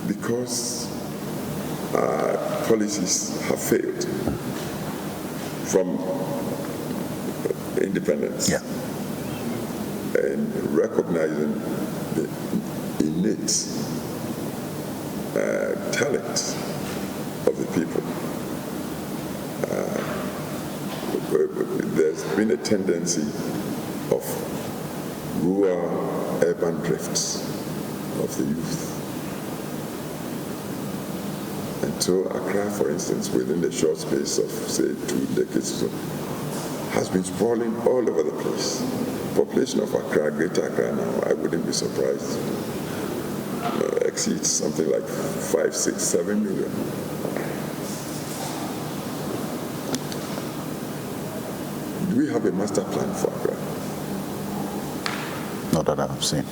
because our policies have failed from independence. Yeah. And recognizing the innate talent of the people. There's been a tendency of rural-urban drifts of the youth. And so Accra, for instance, within the short space of, say, 2 decades or so, has been sprawling all over the place. Population of Accra, Greater Accra now, I wouldn't be surprised, exceeds something like 5, 6, 7 million. Do we have a master plan for Accra? Not that I've seen.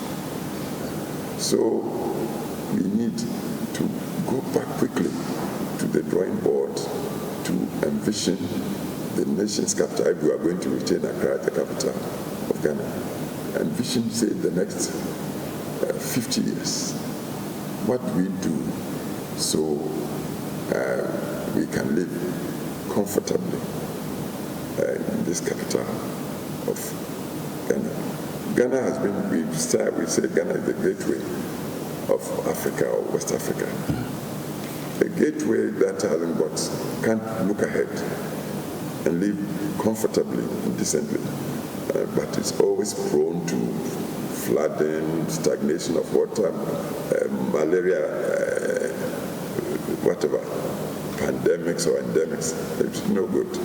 So we need to go back quickly to the drawing board to envision the nation's capital. If we are going to retain Accra as the capital of Ghana, envision, say, the next 50 years. What do we do so we can live comfortably in this capital of Ghana? Ghana has been, we say Ghana is the gateway of Africa or West Africa. A gateway that can't look ahead and live comfortably and decently, but it's always prone to flooding, stagnation of water, malaria, whatever, pandemics or endemics. It's no good.